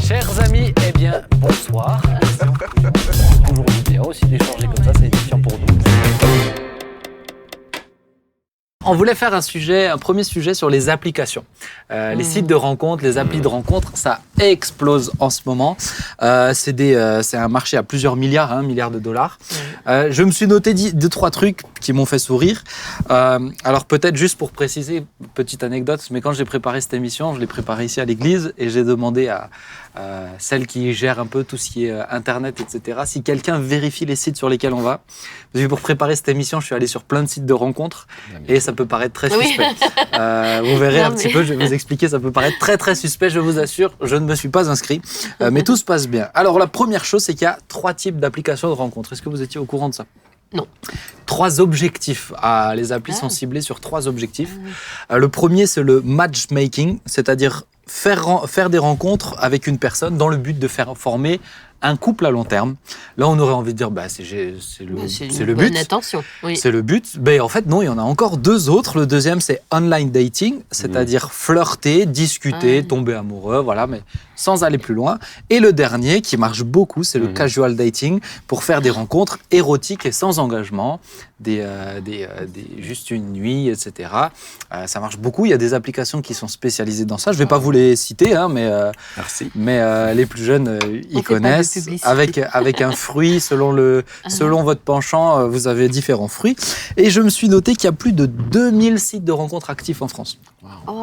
Chers amis, eh bien, bonsoir. Toujours bien aussi d'échanger comme ça, c'est édifiant pour nous. On voulait faire un premier sujet sur les applications. Les sites de rencontres, les applis de rencontres, ça explose en ce moment. C'est un marché à plusieurs milliards, milliards de dollars. Je me suis noté 2-3 trucs qui m'ont fait sourire. Alors peut-être juste pour préciser, petite anecdote, mais quand j'ai préparé cette émission, je l'ai préparée ici à l'église et j'ai demandé à celle qui gère un peu tout ce qui est Internet, etc., si quelqu'un vérifie les sites sur lesquels on va. Parce que pour préparer cette émission, je suis allé sur plein de sites de rencontres et ça peut paraître très suspect. Vous verrez un petit peu, je vais vous expliquer, ça peut paraître très très suspect, je vous assure, je ne me suis pas inscrit, mais tout se passe bien. Alors la première chose, c'est qu'il y a 3 types d'applications de rencontres. Est-ce que vous étiez au courant de ça ? Non. 3 objectifs. Les applis sont ciblées sur 3 objectifs. Le premier, c'est le matchmaking, c'est-à-dire faire des rencontres avec une personne dans le but de faire former un couple à long terme. Là, on aurait envie de dire, c'est le but. Bonne intention. Oui. C'est le but. Mais en fait, non, il y en a encore 2 autres. Le deuxième, c'est online dating, c'est-à-dire flirter, discuter, tomber amoureux, voilà, mais sans aller plus loin. Et le dernier, qui marche beaucoup, c'est le casual dating, pour faire des rencontres érotiques et sans engagement, juste une nuit, etc. Ça marche beaucoup. Il y a des applications qui sont spécialisées dans ça. Je ne vais pas vous les citer, Merci. Mais les plus jeunes, ils connaissent. Avec un fruit, selon votre penchant, vous avez différents fruits. Et je me suis noté qu'il y a plus de 2000 sites de rencontres actifs en France. Wow.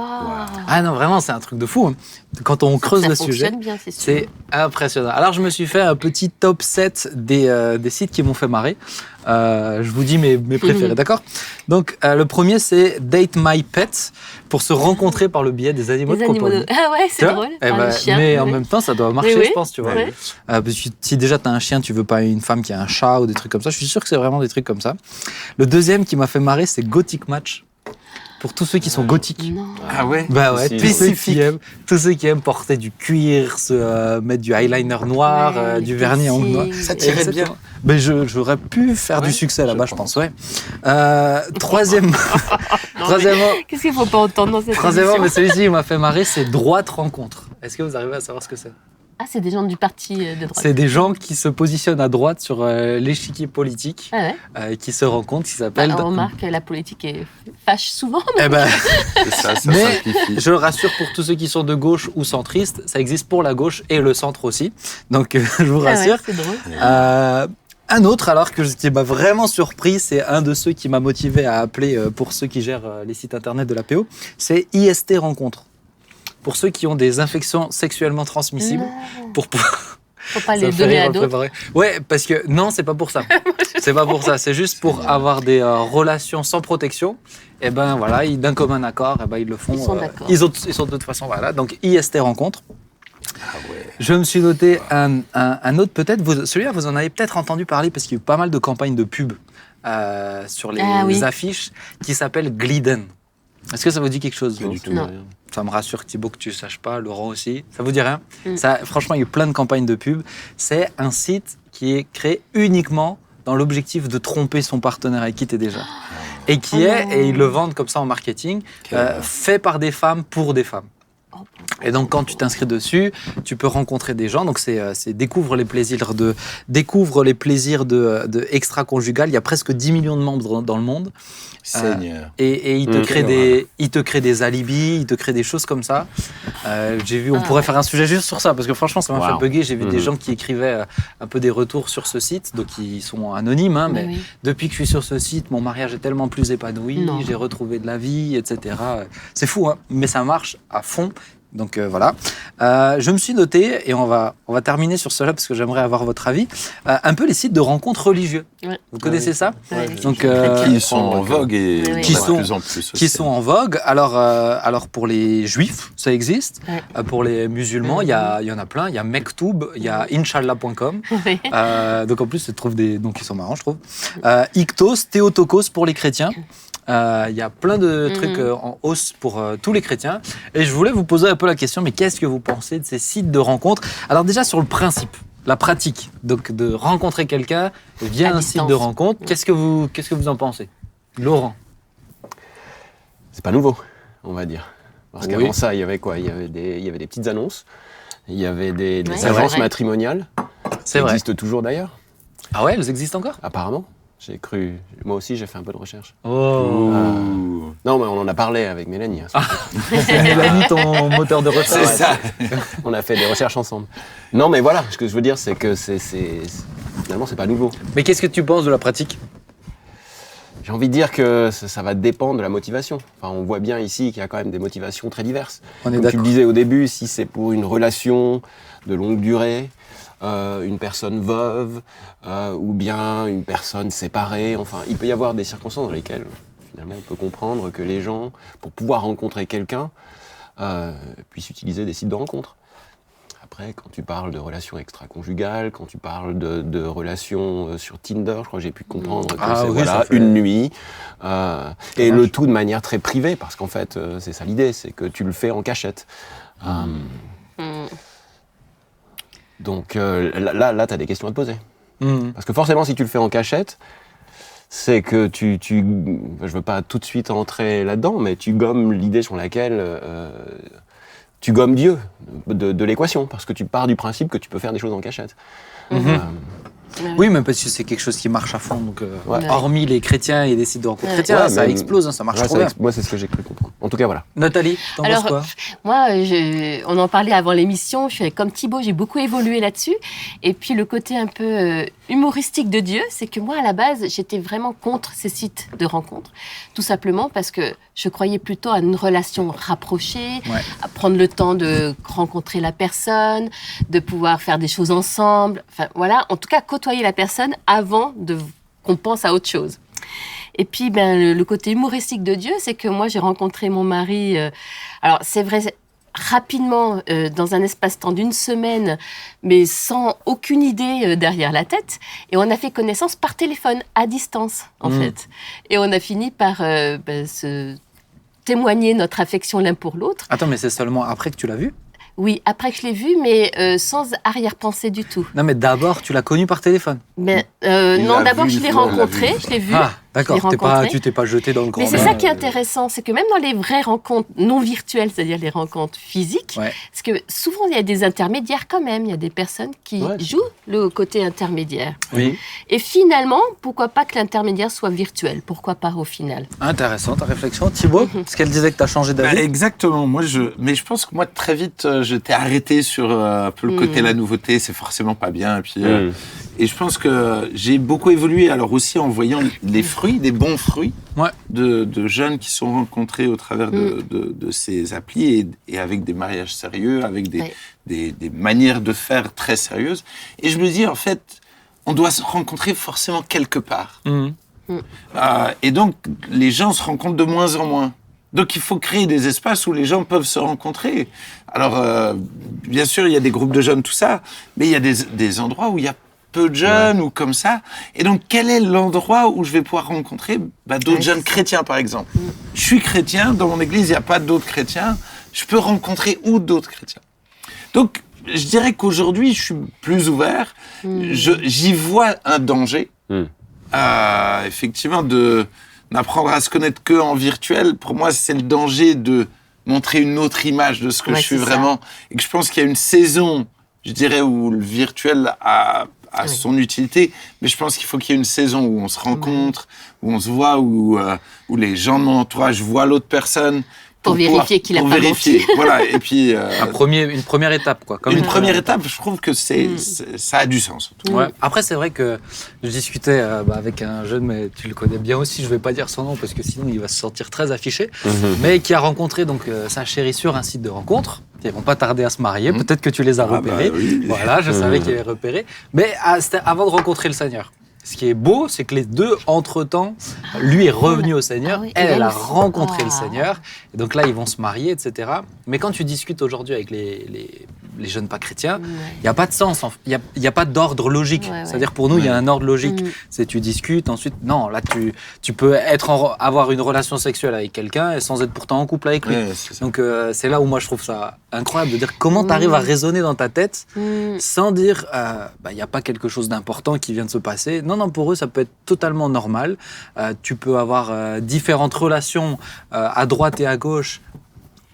Ah non, vraiment, c'est un truc de fou. Quand on creuse le sujet, bien, c'est impressionnant. Alors, je me suis fait un petit top 7 des sites qui m'ont fait marrer. Je vous dis mes préférés, d'accord ? Donc, le premier, c'est Date My Pet, pour se rencontrer par le biais des animaux de compagnie. Ah ouais, c'est drôle. Mais en même temps, ça doit marcher, oui. je pense, tu vois. Ouais. Parce que si déjà tu as un chien, tu veux pas une femme qui a un chat ou des trucs comme ça. Je suis sûr que c'est vraiment des trucs comme ça. Le deuxième qui m'a fait marrer, c'est Gothic Match. Pour tous ceux qui sont gothiques. Non. Ah ouais. Tous ceux qui aiment porter du cuir, mettre du eyeliner noir, du vernis à ongles noirs. Ça tirait bien. Mais j'aurais pu faire du succès là-bas, je pense. Ouais. Troisièmement, Qu'est-ce qu'il ne faut pas entendre dans cette troisièmement, émission mais celui-ci il m'a fait marrer, c'est droite rencontre. Est-ce que vous arrivez à savoir ce que c'est ? Ah, c'est des gens du parti de droite. C'est des gens qui se positionnent à droite sur l'échiquier politique, qui se rencontrent, qui s'appellent... On remarque que la politique fâche souvent. Ça mais simplifie. je le rassure pour tous ceux qui sont de gauche ou centristes, ça existe pour la gauche et le centre aussi. Donc je vous rassure. C'est drôle. Un autre alors qui m'a vraiment surpris, c'est un de ceux qui m'a motivé à appeler pour ceux qui gèrent les sites internet de l'APO, c'est IST Rencontre. Pour ceux qui ont des infections sexuellement transmissibles, Faut pas les donner à d'autres. Ouais, parce que non, c'est pas pour ça. C'est pas pour ça. C'est juste pour avoir des relations sans protection. Et ben voilà, d'un commun accord, ils le font. Ils sont d'accord. Ils sont de toute façon voilà. Donc IST Rencontre. Ah ouais. Je me suis noté un autre peut-être. Celui-là, vous en avez peut-être entendu parler parce qu'il y a eu pas mal de campagnes de pub sur les affiches qui s'appelle Gliden. Est-ce que ça vous dit quelque chose ? Pas du tout. Non. Ça me rassure, Thibaut, que tu ne saches pas, Laurent aussi. Ça vous dit rien ? Ça, franchement, il y a eu plein de campagnes de pub. C'est un site qui est créé uniquement dans l'objectif de tromper son partenaire avec qui tu es déjà. Et et ils le vendent comme ça en marketing, fait par des femmes pour des femmes. Et donc, quand tu t'inscris dessus, tu peux rencontrer des gens. Donc, c'est découvre les plaisirs de extra-conjugal. Il y a presque 10 millions de membres dans le monde. Seigneur. Et il te crée des alibis, il te crée des choses comme ça. J'ai vu, on pourrait faire un sujet juste sur ça, parce que franchement, ça m'a fait bugger. J'ai vu des gens qui écrivaient un peu des retours sur ce site, donc ils sont anonymes. Mais depuis que je suis sur ce site, mon mariage est tellement plus épanoui, j'ai retrouvé de la vie, etc. C'est fou, mais ça marche à fond. Donc voilà. Je me suis noté, et on va terminer sur cela parce que j'aimerais avoir votre avis, un peu les sites de rencontres religieux. Ouais. Vous connaissez ça ? Donc, Qui sont en vogue et qui de sont, plus en plus aussi. qui sont en vogue. Alors pour les juifs, ça existe. Pour les musulmans, il y en a plein. Il y a Mektoub, il y a Inch'Allah.com. Donc en plus, ça trouve des noms qui sont marrants, je trouve. Iktos, Théotokos pour les chrétiens. Il y a plein de trucs en hausse pour tous les chrétiens. Et je voulais vous poser un peu la question, mais qu'est-ce que vous pensez de ces sites de rencontres ? Alors déjà sur le principe, la pratique, donc de rencontrer quelqu'un via un site de rencontre, qu'est-ce que vous en pensez ? Laurent ? C'est pas nouveau, on va dire. Parce qu'avant ça, il y avait quoi ? Il y avait des petites annonces. Il y avait des agences matrimoniales. C'est qui vrai. existent toujours d'ailleurs. Ah ouais, elles existent encore? Apparemment. J'ai cru. Moi aussi, j'ai fait un peu de recherche. Oh. Non, mais on en a parlé avec Mélanie. Hein, Mélanie, ton moteur de recherche. C'est ça. On a fait des recherches ensemble. Non, mais voilà, ce que je veux dire, c'est que finalement, c'est pas nouveau. Mais qu'est-ce que tu penses de la pratique? J'ai envie de dire que ça va dépendre de la motivation. Enfin, on voit bien ici qu'il y a quand même des motivations très diverses. On est Comme tu d'accord. le disais au début, si c'est pour une relation de longue durée, une personne veuve, ou bien une personne séparée, enfin, il peut y avoir des circonstances dans lesquelles, finalement, on peut comprendre que les gens, pour pouvoir rencontrer quelqu'un, puissent utiliser des sites de rencontres. Après, quand tu parles de relations extra-conjugales, quand tu parles de relations sur Tinder, je crois que j'ai pu comprendre que c'est ça fait... une nuit. Et le tout de manière très privée, parce qu'en fait, c'est ça l'idée, c'est que tu le fais en cachette. Donc là tu as des questions à te poser. Parce que forcément, si tu le fais en cachette, c'est que je veux pas tout de suite entrer là-dedans, mais tu gommes l'idée sur laquelle... tu gommes Dieu de l'équation, parce que tu pars du principe que tu peux faire des choses en cachette. Oui, mais parce que c'est quelque chose qui marche à fond. Donc, hormis les chrétiens et les sites de rencontres chrétiens, ça explose, ça marche trop bien. Moi, c'est ce que j'ai cru comprendre. En tout cas, voilà. Nathalie, t'en penses quoi? Moi, on en parlait avant l'émission, je suis comme Thibaut, j'ai beaucoup évolué là-dessus. Et puis le côté un peu humoristique de Dieu, c'est que moi, à la base, j'étais vraiment contre ces sites de rencontres. Tout simplement parce que je croyais plutôt à une relation rapprochée, à prendre le temps de rencontrer la personne, de pouvoir faire des choses ensemble. Enfin, voilà, en tout cas, côtoyer la personne avant qu'on pense à autre chose. Et puis, le côté humoristique de Dieu, c'est que moi, j'ai rencontré mon mari, alors c'est vrai, rapidement, dans un espace-temps d'une semaine, mais sans aucune idée derrière la tête. Et on a fait connaissance par téléphone, à distance, en fait. Et on a fini par se témoigner notre affection l'un pour l'autre. Attends, mais c'est seulement après que tu l'as vu? Oui, après que je l'ai vu, mais sans arrière-pensée du tout. Non, mais d'abord, tu l'as connu par téléphone. Mais, non, d'abord, je l'ai rencontré, je l'ai vu. Ah, d'accord, tu t'es pas jeté dans le grand bain. Mais c'est ça qui est intéressant, c'est que même dans les vraies rencontres non virtuelles, c'est-à-dire les rencontres physiques, parce que souvent, il y a des intermédiaires quand même, il y a des personnes qui jouent le côté intermédiaire. Oui. Et finalement, pourquoi pas que l'intermédiaire soit virtuel? Pourquoi pas au final? Intéressant ta réflexion. Thibaut, parce qu'elle disait que tu as changé d'avis. Exactement. Mais je pense que moi, très vite, j'étais arrêté sur un peu le côté la nouveauté, c'est forcément pas bien. Et puis, et je pense que j'ai beaucoup évolué, alors aussi en voyant les fruits, des bons fruits de jeunes qui sont rencontrés au travers de ces applis et avec des mariages sérieux, avec des manières de faire très sérieuses. Et je me dis, en fait, on doit se rencontrer forcément quelque part. Et donc, les gens se rencontrent de moins en moins. Donc, il faut créer des espaces où les gens peuvent se rencontrer. Alors, bien sûr, il y a des groupes de jeunes, tout ça, mais il y a des endroits où il y a peu de jeunes ou comme ça. Et donc, quel est l'endroit où je vais pouvoir rencontrer d'autres jeunes chrétiens, par exemple? Je suis chrétien, dans mon église, il n'y a pas d'autres chrétiens. Je peux rencontrer où d'autres chrétiens? Donc, je dirais qu'aujourd'hui, je suis plus ouvert. J'y vois un danger. Effectivement, d'apprendre à se connaître que en virtuel. Pour moi, c'est le danger de montrer une autre image de ce que je suis vraiment. Et que je pense qu'il y a une saison, je dirais, où le virtuel a son utilité, mais je pense qu'il faut qu'il y ait une saison où on se rencontre, où on se voit, où les gens de mon entourage voient l'autre personne. Pour vérifier qu'il a pas menti. Voilà, et puis... une première étape, quoi. Comme une première étape, je trouve que ça a du sens. Après, c'est vrai que je discutais avec un jeune, mais tu le connais bien aussi, je vais pas dire son nom, parce que sinon, il va se sentir très affiché, mais qui a rencontré donc, sa chérie sur un site de rencontre. Ils vont pas tarder à se marier, peut-être que tu les as repérés. Voilà, je savais qu'ils avaient repéré. Mais c'était avant de rencontrer le Seigneur. Ce qui est beau, c'est que les deux, entre-temps, lui est revenu au Seigneur, elle a rencontré le Seigneur, et donc là, ils vont se marier, etc. Mais quand tu discutes aujourd'hui avec les jeunes pas chrétiens, il n'y a pas de sens, il n'y a pas d'ordre logique. C'est-à-dire, pour nous, il y a un ordre logique. C'est tu discutes, ensuite, non, là, tu peux avoir une relation sexuelle avec quelqu'un et sans être pourtant en couple avec lui. Donc, c'est là où moi, je trouve ça incroyable de dire comment tu arrives à raisonner dans ta tête sans dire, il n'y a pas quelque chose d'important qui vient de se passer. Non, pour eux, ça peut être totalement normal. Tu peux avoir différentes relations à droite et à gauche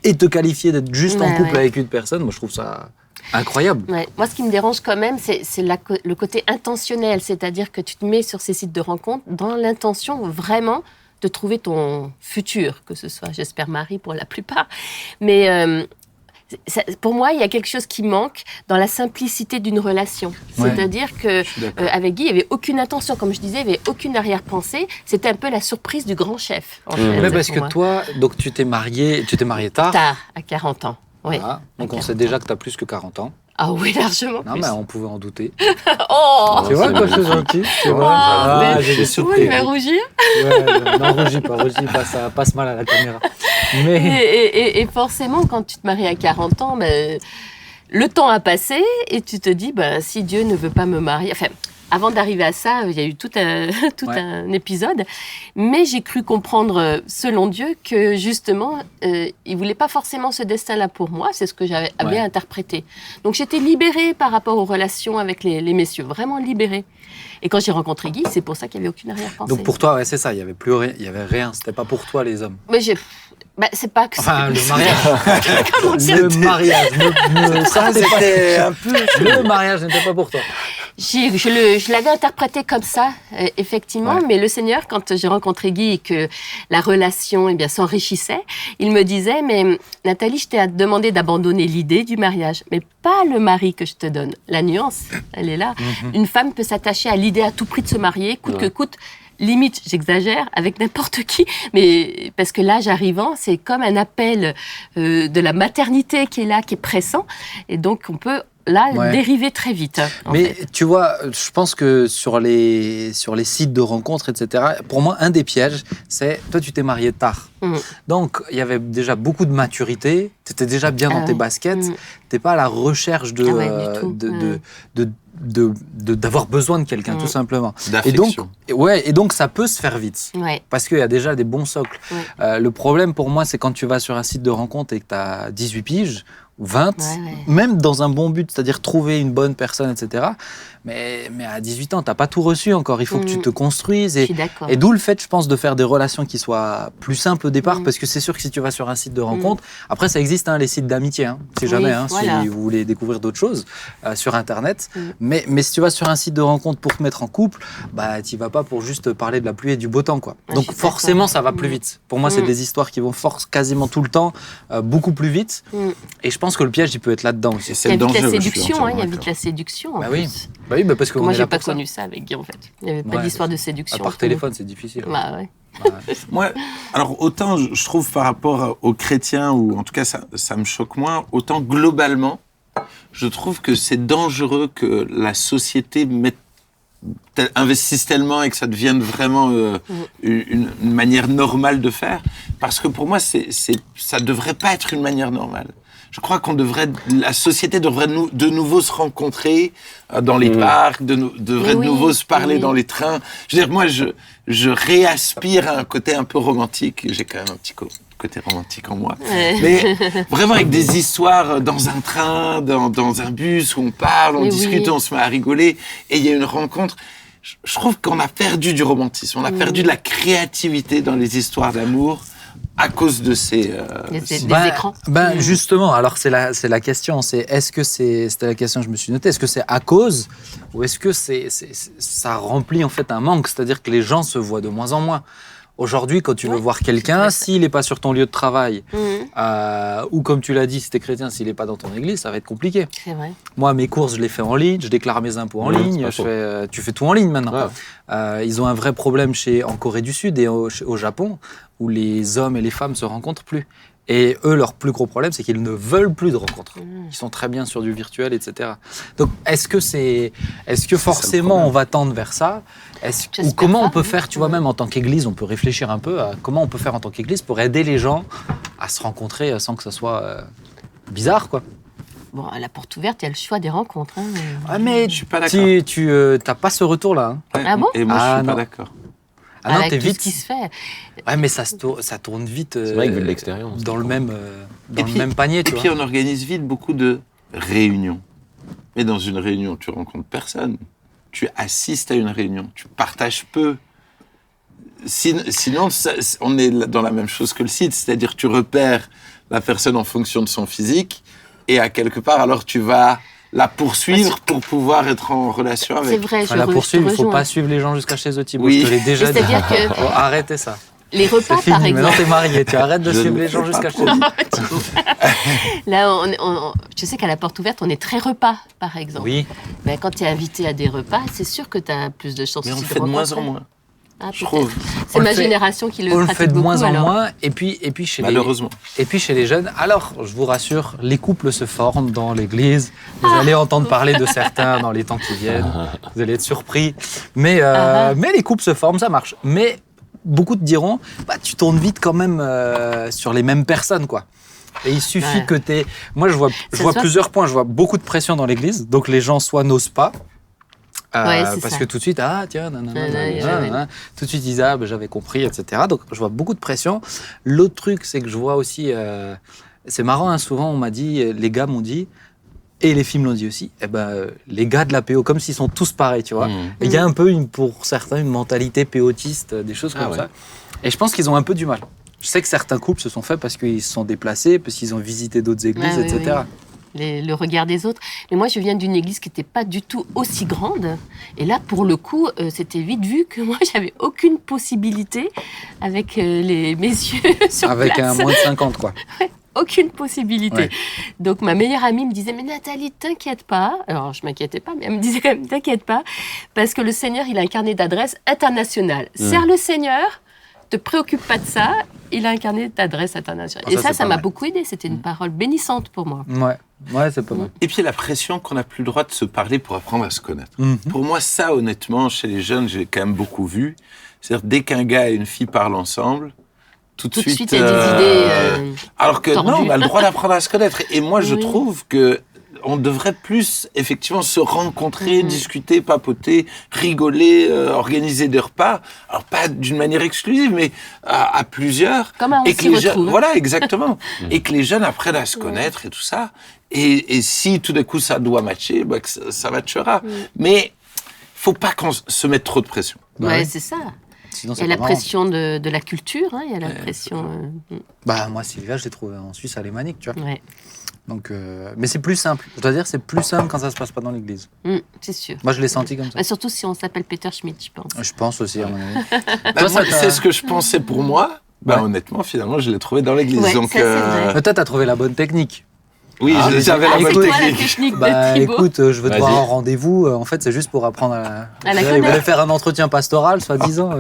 et te qualifier d'être juste en couple avec une personne. Moi, je trouve ça Incroyable. Ouais. Moi, ce qui me dérange quand même, c'est le côté intentionnel. C'est-à-dire que tu te mets sur ces sites de rencontres dans l'intention vraiment de trouver ton futur, que ce soit, j'espère, mari pour la plupart. Mais pour moi, il y a quelque chose qui manque dans la simplicité d'une relation. Ouais. C'est-à-dire que avec Guy, il n'y avait aucune intention. Comme je disais, il n'y avait aucune arrière-pensée. C'était un peu la surprise du grand chef. En fait, Mais parce pour que moi. toi, donc tu t'es marié tard. Tard, à 40 ans. Oui. Voilà. Donc on 40 sait déjà que tu as plus que 40 ans. Ah oui, largement Non, plus. mais on pouvait en douter. Oh Tu vois, c'est quoi, je suis magnifique. gentil. Tu vois. Oh, Ah, mais- j'ai des Oui, surprises. il va rougir. Ouais, non, rougis pas, ça passe mal à la caméra. Mais Et forcément, quand tu te maries à 40 ans, ben, le temps a passé et tu te dis, ben, si Dieu ne veut pas me marier... Enfin, avant d'arriver à ça, il y a eu tout Ouais. un épisode. Mais j'ai cru comprendre, selon Dieu, que justement, il ne voulait pas forcément ce destin-là pour moi. C'est ce que j'avais bien interprété. Donc j'étais libérée par rapport aux relations avec les messieurs. Vraiment libérée. Et quand j'ai rencontré Guy, c'est pour ça qu'il n'y avait aucune arrière-pensée. donc pour toi, ouais, c'est ça, il y avait plus rien, il y avait rien, c'était pas pour toi les hommes. Mais c'est pas que Enfin, le mariage. Comment dire Le mariage. Ça, c'était un peu... Le mariage n'était pas pour toi. Je l'avais interprété comme ça, effectivement, Ouais. mais le Seigneur, quand j'ai rencontré Guy et que la relation s'enrichissait, il me disait, mais Nathalie, je t'ai demandé d'abandonner l'idée du mariage, mais pas le mari que je te donne. La nuance, elle est là. Une femme peut s'attacher à l'idée à tout prix de se marier, coûte que coûte. Limite, j'exagère, avec n'importe qui, mais parce que l'âge arrivant, c'est comme un appel de la maternité qui est là, qui est pressant, et donc on peut dériver très vite. Mais tu vois, je pense que sur les sites de rencontres, etc., pour moi, un des pièges, c'est toi, tu t'es marié tard. Donc, il y avait déjà beaucoup de maturité, tu étais déjà bien dans tes baskets, tu n'es pas à la recherche d'avoir besoin de quelqu'un, tout simplement. D'affection. Et donc, ça peut se faire vite. Ouais. Parce qu'il y a déjà des bons socles. Ouais. Le problème pour moi, c'est quand tu vas sur un site de rencontre et que tu as 18 piges, ou 20, Ouais. même dans un bon but, c'est-à-dire trouver une bonne personne, etc. Mais à 18 ans, tu n'as pas tout reçu encore. Il faut que tu te construises. Je suis d'accord. Et d'où le fait, je pense, de faire des relations qui soient plus simples au départ, parce que c'est sûr que si tu vas sur un site de rencontre, après ça existe, les sites d'amitié, si jamais, voilà. si vous voulez découvrir d'autres choses sur Internet. Mais si tu vas sur un site de rencontre pour te mettre en couple, bah tu vas pas pour juste parler de la pluie et du beau temps, quoi. Ouais, Donc forcément, ça va plus vite. Pour moi, c'est des histoires qui vont quasiment tout le temps, beaucoup plus vite. Et je pense que le piège, il peut être là-dedans aussi. Il y a vite la séduction, il y a vite la séduction. En Bah plus. oui, parce que Moi, on est j'ai là pas pour ça. connu ça avec Guy, en fait. Il n'y avait pas Ouais. d'histoire de séduction. À part téléphone, c'est difficile. Bah ouais. Moi, alors autant je trouve par rapport aux chrétiens, ou en tout cas ça me choque moins, autant globalement, je trouve que c'est dangereux que la société investisse tellement et que ça devienne vraiment une manière normale de faire. Parce que pour moi, ça devrait pas être une manière normale. Je crois la société devrait de nouveau se rencontrer dans les parcs, devrait de nouveau se parler dans les trains. Je veux dire, moi, je réaspire à un côté un peu romantique. J'ai quand même un petit côté romantique en moi. Mais vraiment avec des histoires dans un train, dans un bus où on parle, on discute, on se met à rigoler et il y a une rencontre. Je trouve qu'on a perdu du romantisme, on a perdu de la créativité dans les histoires d'amour à cause de ces écrans. Justement, alors c'est la question, c'était la question que je me suis notée, est-ce que c'est à cause ou est-ce que ça remplit en fait un manque, c'est-à-dire que les gens se voient de moins en moins. Aujourd'hui, quand tu veux voir quelqu'un, s'il n'est pas sur ton lieu de travail, ou comme tu l'as dit, si tu es chrétien, s'il n'est pas dans ton église, ça va être compliqué. C'est vrai. Moi, mes courses, je les fais en ligne, je déclare mes impôts en ligne, tu fais tout en ligne maintenant. Ouais. Ils ont un vrai problème en Corée du Sud et au Japon, où les hommes et les femmes se rencontrent plus. Et eux, leur plus gros problème, c'est qu'ils ne veulent plus de rencontres. Ils sont très bien sur du virtuel, etc. Donc, est-ce que forcément on va tendre vers ça ? Ou comment on peut faire, tu vois, même en tant qu'église, on peut réfléchir un peu à comment on peut faire en tant qu'église pour aider les gens à se rencontrer sans que ça soit bizarre, quoi. Bon, à la porte ouverte, il y a le choix des rencontres. Mais je suis pas d'accord. Tu n'as pas ce retour-là. Ouais, Ah bon ? Et moi, je suis pas d'accord. Ah non, avec t'es tout vite. ce qui se fait. Ouais, mais ça tourne vite. C'est vrai que vu de l'extérieur. Dans le même panier, tu vois. Et puis on organise vite beaucoup de réunions. Mais dans une réunion, tu rencontres personne. Tu assistes à une réunion. Tu partages peu. Sinon, on est dans la même chose que le site. C'est-à-dire tu repères la personne en fonction de son physique et à quelque part, alors tu vas la poursuivre pour pouvoir être en relation avec. C'est vrai, Enfin, la poursuivre, il ne faut pas suivre les gens jusqu'à chez eux, Thibaut. Oui. Je te l'ai déjà dit. C'est-à-dire que Faut arrêter ça. les repas, C'est fini, par maintenant exemple. t'es marié, tu arrêtes de Je suivre ne les gens sais jusqu'à pas chez eux. Là, je sais qu'à la porte ouverte, on est très repas, par exemple. Oui, Ben, quand tu es invité à des repas, c'est sûr que tu as plus de chances Mais on le aussi fait de moins rencontrer. en moins, Ah, je peut-être. trouve, C'est On le ma fait- génération qui le on le pratique fait de beaucoup, moins en alors. moins. Et puis chez malheureusement. Et puis chez les jeunes, alors je vous rassure, les couples se forment dans l'église. Vous allez entendre parler de certains dans les temps qui viennent. Vous allez être surpris. Mais les couples se forment, ça marche. Mais beaucoup te diront, bah, tu tournes vite quand même sur les mêmes personnes, quoi. Et il suffit Ouais. que tu Moi, je vois Ça se voit. plusieurs points. Je vois beaucoup de pression dans l'église. Donc les gens soit n'osent pas. Ouais, c'est parce ça. que tout de suite, tiens, nanana, Ouais, nanana, tout de suite ils disent, j'avais compris, etc. Donc je vois beaucoup de pression. L'autre truc, c'est que je vois aussi, c'est marrant, hein, souvent on m'a dit, les gars m'ont dit, et les films l'ont dit aussi, les gars de la PO, comme s'ils sont tous pareils, tu vois. Et il y a un peu, pour certains, une mentalité péotiste, des choses comme ouais. ça. Et je pense qu'ils ont un peu du mal. Je sais que certains couples se sont faits parce qu'ils se sont déplacés, parce qu'ils ont visité d'autres églises, Ah oui, etc. oui. Le regard des autres. Mais moi, je viens d'une église qui n'était pas du tout aussi grande. Et là, pour le coup, c'était vite vu que moi, j'avais aucune possibilité avec les messieurs sur Avec place. un moins de 50, quoi. Aucune possibilité. Ouais. Donc, ma meilleure amie me disait, mais Nathalie, t'inquiète pas. Alors, je m'inquiétais pas, mais elle me disait quand même, t'inquiète pas. Parce que le Seigneur, il a un carnet d'adresses international. Sers le Seigneur, te préoccupe pas de ça. Il a un carnet d'adresses international. Ah, Et ça, ça c'est pas m'a mal. beaucoup aidé. C'était une parole bénissante pour moi. Ouais, c'est pas mal. Et puis la pression qu'on n'a plus le droit de se parler pour apprendre à se connaître. Mhm. Pour moi, ça, honnêtement, chez les jeunes, j'ai quand même beaucoup vu. C'est-à-dire, dès qu'un gars et une fille parlent ensemble, tout de Tout de suite... suite, il y a des idées. alors que tordues. non, on a le droit d'apprendre à se connaître. Et moi, je Oui. trouve que on devrait plus, effectivement, se rencontrer, discuter, papoter, rigoler, organiser des repas. Alors, pas d'une manière exclusive, mais à plusieurs. Comme un on Et que s'y les jeunes, retrouve. voilà, exactement. Et que les jeunes apprennent à se connaître et tout ça. Et si tout d'un coup ça doit matcher, bah, que ça matchera. Mais faut pas qu'on se mette trop de pression. Bah Ouais, oui. c'est ça. Sinon, Il y c'est a la pas marrant. pression de la culture, hein, il y a la pression. Bah, moi, Sylvia, je l'ai trouvée en Suisse alémanique, tu vois. Ouais. Donc, mais c'est plus simple. Je dois dire, c'est plus simple quand ça se passe pas dans l'église. C'est sûr. Moi, je l'ai senti comme ça. Bah, surtout si on s'appelle Peter Schmidt, je pense. Je pense aussi, à mon avis. Bah, Toi, moi, ça t'a- c'est ce que je pensais pour moi. Bah, Ouais. honnêtement, finalement, je l'ai trouvé dans l'église. Ouais, Donc, ça, c'est vrai. Mais toi, t'as trouvé la bonne technique. oui, Ah, mais j'avais c'est- la écoute, bonne C'est quoi la technique. technique Bah, de Thibaut écoute, je veux te Vas-y. voir en rendez-vous. En fait, c'est juste pour apprendre à À la Il connaître. voulait faire un entretien pastoral, soi-disant.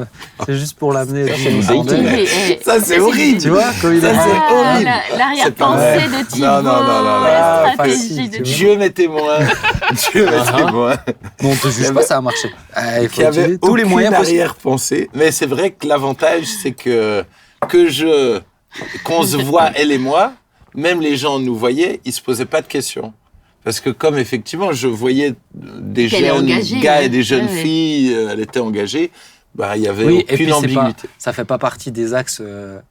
C'est juste pour l'amener. Ça, c'est une dans le dating. bordel. Ça, c'est horrible. Tu vois, comme il Ça, a c'est dit. horrible. L'arrière-pensée de Thibaut, Non, non, non, non, la non. stratégie Facile, de tu vois. Dieu m'est témoin. Dieu m'est témoin. Bon, on te juge pas, ça a marché. Il faut Qui avait utiliser tous les moyens possibles. arrière-pensée. Mais c'est vrai que l'avantage, c'est qu'on se voit, elle et moi, même les gens nous voyaient, ils se posaient pas de questions. Parce que comme effectivement, je voyais des Qu'elle est jeunes engagée, gars ouais. et des jeunes Ouais, ouais. filles, elle était engagée, bah, il y avait Oui, et puis aucune c'est pas, ambiguïté. ça fait pas partie des axes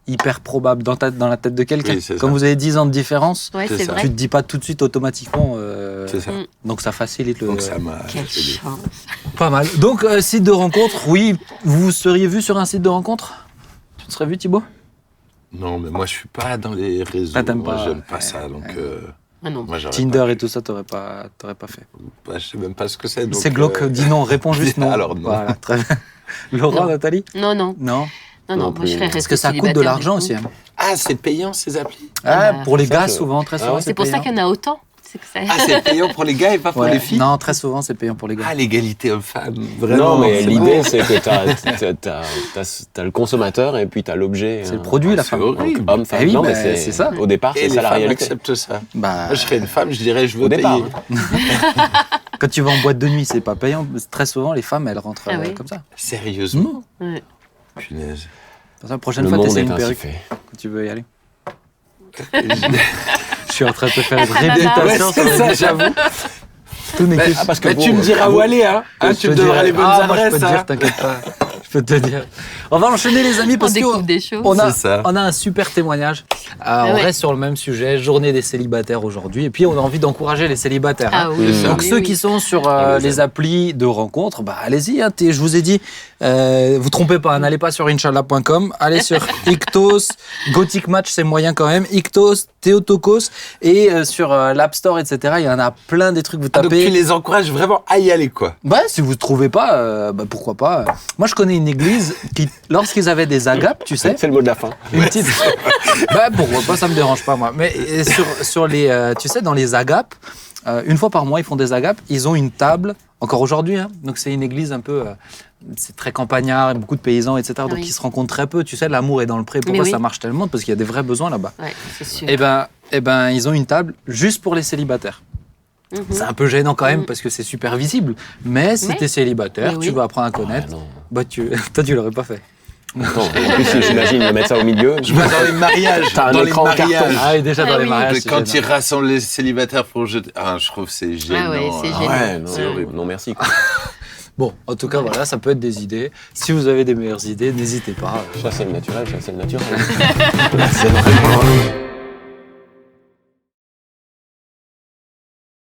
hyper probables dans la tête de quelqu'un. Oui, c'est Comme ça. vous avez 10 ans de différence, Ouais, C'est c'est ça. vrai. tu te dis pas tout de suite automatiquement. C'est ça. Donc ça facilite le. Donc ça m'a Quelle aidé. chance. Pas mal. Donc site de rencontre, oui, vous vous seriez vu sur un site de rencontre? Tu te serais vu, Thibaut? Non, mais moi, je suis pas dans les réseaux. Ah, t'aimes moi, pas, j'aime pas ça. Donc, Ah non. moi, j'aurais Tinder pas. et tout ça, t'aurais pas fait. Bah, je sais même pas ce que c'est. donc, C'est glauque, dis non, réponds juste non. Alors, non. Voilà, très bien. Laurent, Non. Nathalie? Non, non. Non. Non, moi je serais Parce restée que ça coûte de célibataire, l'argent du coup. aussi. Hein. Ah, c'est payant ces applis. Ah, bah, pour les ça, gars, je- souvent, très Ah souvent. ouais. C'est pour ça payant. qu'il y en a autant. C'est que ça... Ah, c'est payant pour les gars et pas pour Ouais. les filles. Non, très souvent, c'est payant pour les gars. Ah, l'égalité homme-femme. Vraiment. Non, mais c'est l'idée, bon. c'est que t'as le consommateur et puis t'as l'objet. C'est le produit, la c'est femme. horrible. Homme, femme. Eh oui, non, bah, mais c'est ça. Au départ, Et c'est les ça la femmes réalité. acceptent ça. Bah, Moi, je serais une femme, je dirais, je veux Au départ. payer. quand tu vas en boîte de nuit, c'est pas payant. Très souvent, les femmes, elles rentrent Ah oui. comme ça. Sérieusement. Ouais. Punaise. Pour ça, la prochaine Le fois, monde t'essaies est une ainsi perruque fait. quand tu veux y aller. Je suis en train de te faire une Ah, bah, bah. réputation. Ouais, c'est ça, j'avoue. Tout n'est que... Parce que tu me diras où aller, hein. Je Tu te me donneras dirai- les bonnes moi, je peux adresses, te hein. dire, t'inquiète pas. Je peux te dire. On va enchaîner les amis On parce découvre que des choses. on C'est ça. a un super témoignage. On ouais. reste sur le même sujet, journée des célibataires aujourd'hui. Et puis on a envie d'encourager les célibataires. Ah hein. oui. C'est ça. Donc oui, ceux oui. qui sont sur On les les applis de rencontres, bah allez-y. Hein, je vous ai dit, vous trompez pas, hein, n'allez pas sur Inch'Allah.com, allez sur Ictos, Gothic Match c'est moyen quand même, Ictos, Theotokos et sur l'App Store etc. Il y en a plein des trucs vous Ah, donc tapez. tu les encourages vraiment à y aller, quoi. Bah, si vous ne trouvez pas, bah, pourquoi pas. Moi, je connais une église qui, lorsqu'ils avaient des agapes, tu sais, C'est le mot de la fin. une petite. Bah, pourquoi pas, ça me dérange pas, moi. Mais sur les, tu sais, dans les agapes, une fois par mois, ils font des agapes. Ils ont une table, encore aujourd'hui, hein. Donc c'est une église un peu, c'est très campagnard, beaucoup de paysans, etc. Donc Oui. ils se rencontrent très peu. Tu sais, l'amour est dans le pré. Pourquoi oui. ça marche tellement? Parce qu'il y a des vrais besoins là-bas. Ouais, c'est sûr. Eh ben, ils ont une table juste pour les célibataires. Mhm. C'est un peu gênant quand même parce que c'est super visible. Mais si Mais- t'es célibataire, mais tu oui. vas apprendre à connaître. Ah, non. Bah toi tu l'aurais pas fait. Attends, en plus, j'imagine de mettre ça au milieu. Je vois dans les mariages. T'as un dans les écran en carton. mariages. Ah oui, déjà Ah dans les oui. mariages. De c'est quand ils gênant. rassemblent les célibataires pour jeter. Ah, je trouve que c'est gênant. Ah ouais, c'est hein. gênant. Ouais, non, C'est horrible. non merci. Quoi. Bon, en tout cas voilà, ça peut être des idées. Si vous avez des meilleures idées, n'hésitez pas. Chasser le naturel, chasser le naturel. C'est vraiment...